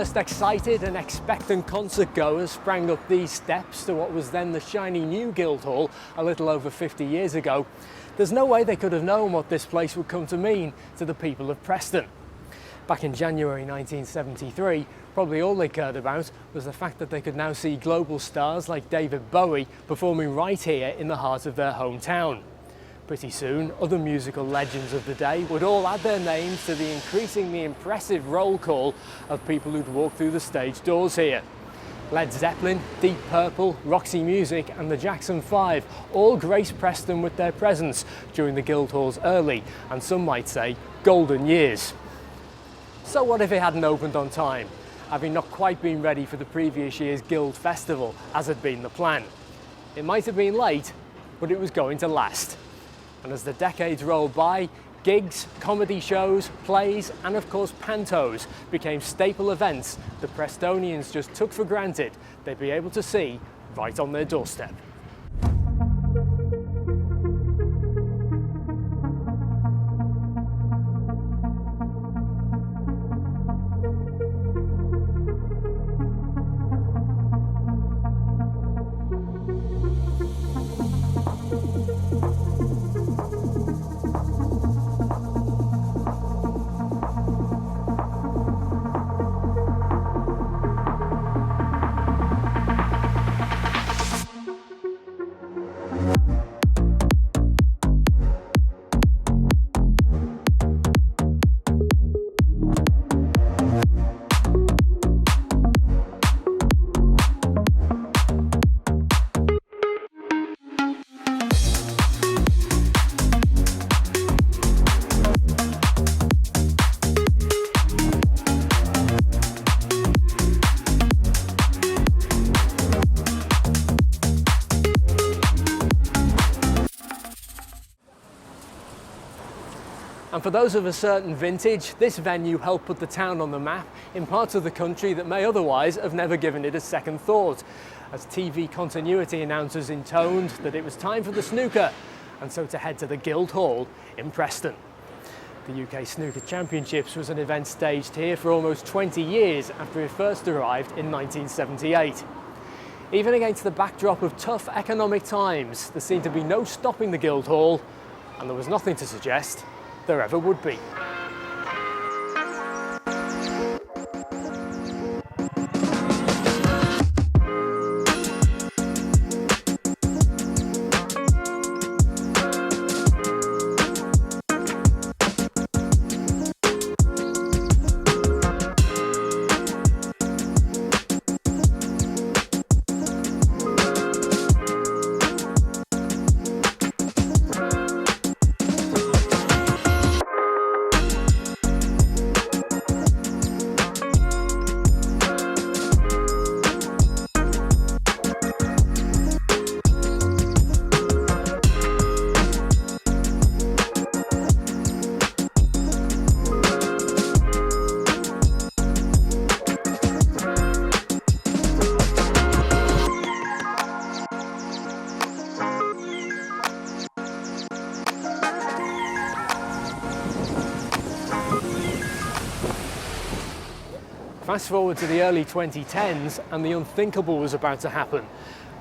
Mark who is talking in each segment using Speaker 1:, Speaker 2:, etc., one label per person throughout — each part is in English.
Speaker 1: first excited and expectant concert goers sprang up these steps to what was then the shiny new Guildhall a little over 50 years ago, there's no way they could have known what this place would come to mean to the people of Preston. Back in January 1973, probably all they cared about was the fact that they could now see global stars like David Bowie performing right here in the heart of their hometown. Pretty soon, other musical legends of the day would all add their names to the increasingly impressive roll call of people who'd walk through the stage doors here. Led Zeppelin, Deep Purple, Roxy Music and the Jackson 5 all graced Preston with their presence during the Guildhall's early, and some might say, golden years. So what if it hadn't opened on time, having not quite been ready for the previous year's Guild Festival as had been the plan? It might have been late, but it was going to last. And as the decades rolled by, gigs, comedy shows, plays and of course pantos became staple events that Prestonians just took for granted they'd be able to see right on their doorstep. And for those of a certain vintage, this venue helped put the town on the map in parts of the country that may otherwise have never given it a second thought, as TV continuity announcers intoned that it was time for the snooker, and so to head to the Guildhall in Preston. The UK Snooker Championships was an event staged here for almost 20 years after it first arrived in 1978. Even against the backdrop of tough economic times, there seemed to be no stopping the Guildhall, and there was nothing to suggest there ever would be. Fast forward to the early 2010s and the unthinkable was about to happen.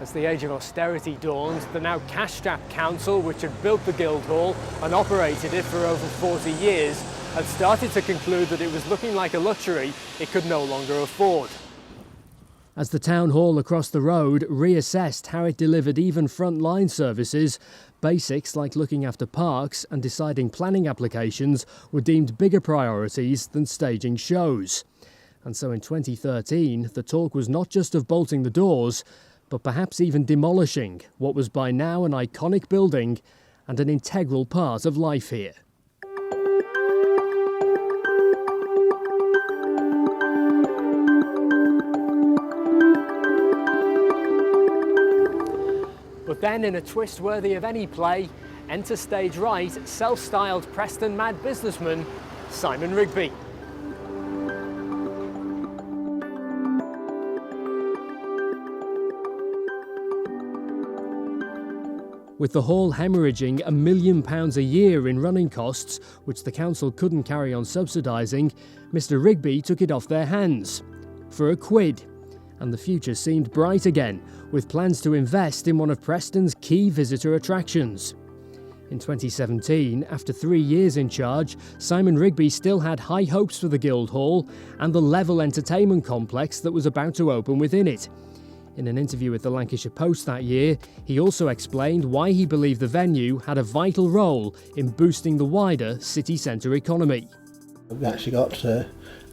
Speaker 1: As the age of austerity dawned, the now cash-strapped council, which had built the Guildhall and operated it for over 40 years, had started to conclude that it was looking like a luxury it could no longer afford. As the town hall across the road reassessed how it delivered even frontline services, basics like looking after parks and deciding planning applications were deemed bigger priorities than staging shows. And so in 2013, the talk was not just of bolting the doors, but perhaps even demolishing what was by now an iconic building and an integral part of life here. But then, in a twist worthy of any play, enter stage right self-styled Preston mad businessman Simon Rigby. With the hall hemorrhaging £1 million a year in running costs, which the council couldn't carry on subsidising, Mr Rigby took it off their hands. for a quid. And the future seemed bright again, with plans to invest in one of Preston's key visitor attractions. In 2017, after 3 years in charge, Simon Rigby still had high hopes for the Guildhall and the Level entertainment complex that was about to open within it. In an interview with the Lancashire Post that year, he also explained why he believed the venue had a vital role in boosting the wider city centre economy.
Speaker 2: We've actually got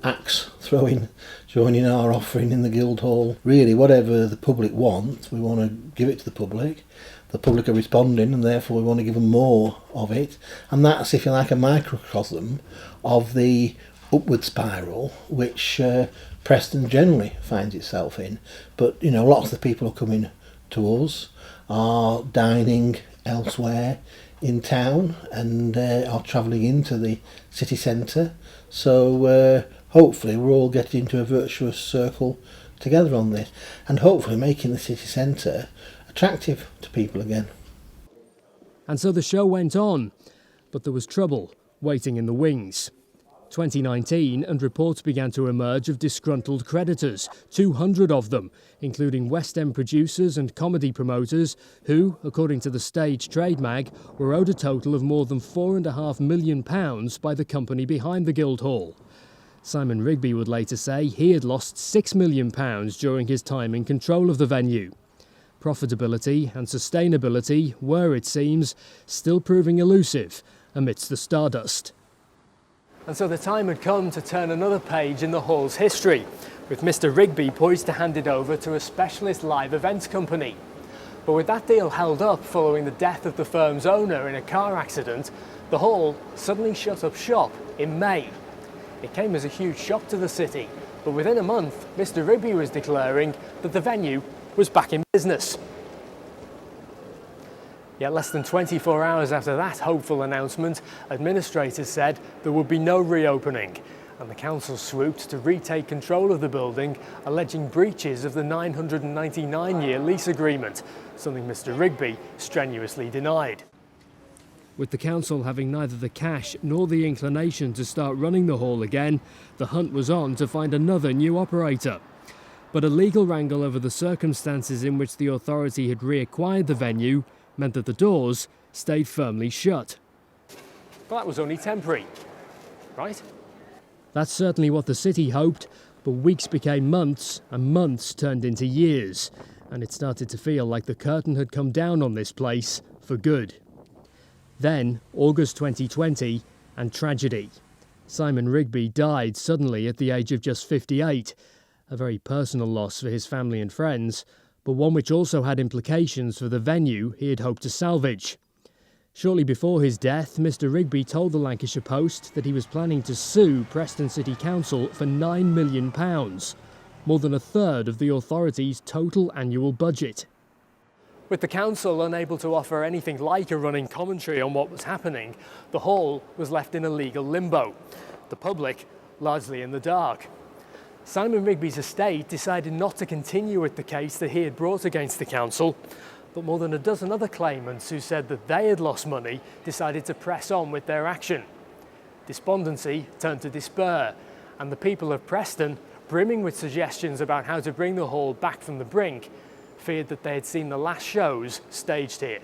Speaker 2: axe throwing, joining our offering in the Guildhall. Really, whatever the public want, we want to give it to the public. The public are responding, and therefore we want to give them more of it. And that's, if you like, a microcosm of the upward spiral which Preston generally finds itself in. But lots of the people who are coming to us are dining elsewhere in town and are travelling into the city centre. So hopefully we're all getting into a virtuous circle together on this, and hopefully making the city centre attractive to people again.
Speaker 1: And so the show went on, but there was trouble waiting in the wings. 2019, and reports began to emerge of disgruntled creditors, 200 of them, including West End producers and comedy promoters who, according to the Stage Trade Mag, were owed a total of more than £4.5 million by the company behind the Guildhall. Simon Rigby would later say he had lost £6 million during his time in control of the venue. Profitability and sustainability were, it seems, still proving elusive amidst the stardust. And so the time had come to turn another page in the Hall's history, with Mr. Rigby poised to hand it over to a specialist live events company. But with that deal held up following the death of the firm's owner in a car accident, the Hall suddenly shut up shop in May. It came as a huge shock to the city, but within a month, Mr. Rigby was declaring that the venue was back in business. Yet less than 24 hours after that hopeful announcement, administrators said there would be no reopening, and the council swooped to retake control of the building, alleging breaches of the 999-year lease agreement, something Mr. Rigby strenuously denied. With the council having neither the cash nor the inclination to start running the Hall again, the hunt was on to find another new operator. But a legal wrangle over the circumstances in which the authority had reacquired the venue meant that the doors stayed firmly shut. But that was only temporary, right? That's certainly what the city hoped, but weeks became months and months turned into years, and it started to feel like the curtain had come down on this place for good. Then, August 2020, and tragedy. Simon Rigby died suddenly at the age of just 58, a very personal loss for his family and friends, but one which also had implications for the venue he had hoped to salvage. Shortly before his death, Mr. Rigby told the Lancashire Post that he was planning to sue Preston City Council for £9 million, more than a third of the authority's total annual budget. With the council unable to offer anything like a running commentary on what was happening, the Hall was left in a legal limbo, the public largely in the dark. Simon Rigby's estate decided not to continue with the case that he had brought against the council, but more than a dozen other claimants who said that they had lost money decided to press on with their action. Despondency turned to despair, and the people of Preston, brimming with suggestions about how to bring the Hall back from the brink, feared that they had seen the last shows staged here.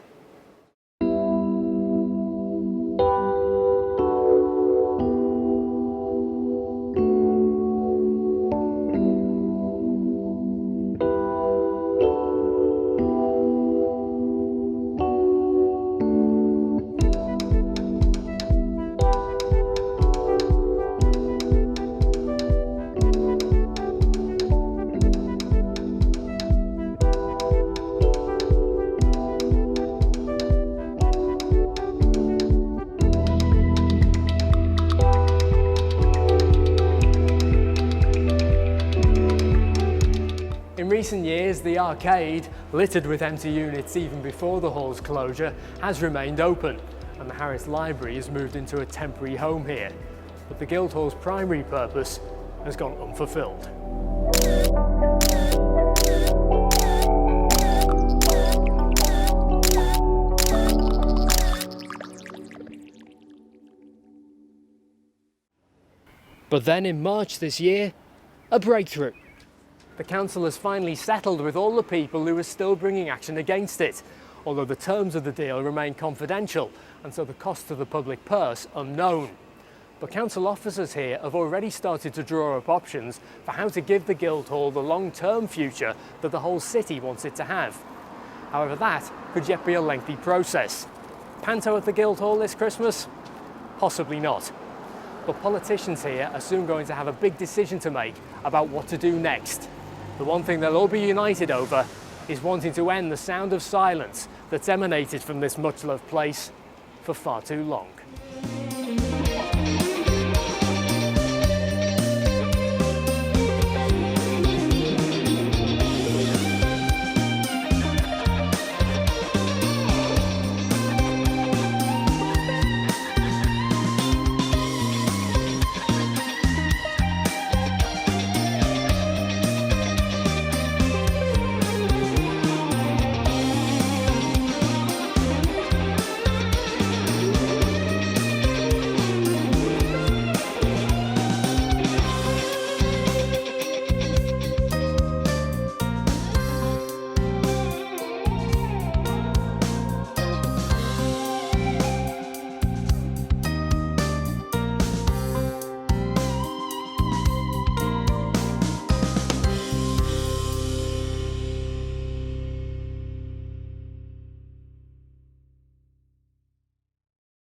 Speaker 1: In recent years, the arcade, littered with empty units even before the Hall's closure, has remained open, and the Harris Library has moved into a temporary home here. But the Guildhall's primary purpose has gone unfulfilled. But then in March this year, a breakthrough. The council has finally settled with all the people who are still bringing action against it, although the terms of the deal remain confidential and so the cost to the public purse unknown. But council officers here have already started to draw up options for how to give the Guildhall the long-term future that the whole city wants it to have. However, that could yet be a lengthy process. Panto at the Guildhall this Christmas? Possibly not. But politicians here are soon going to have a big decision to make about what to do next. The one thing they'll all be united over is wanting to end the sound of silence that's emanated from this much-loved place for far too long.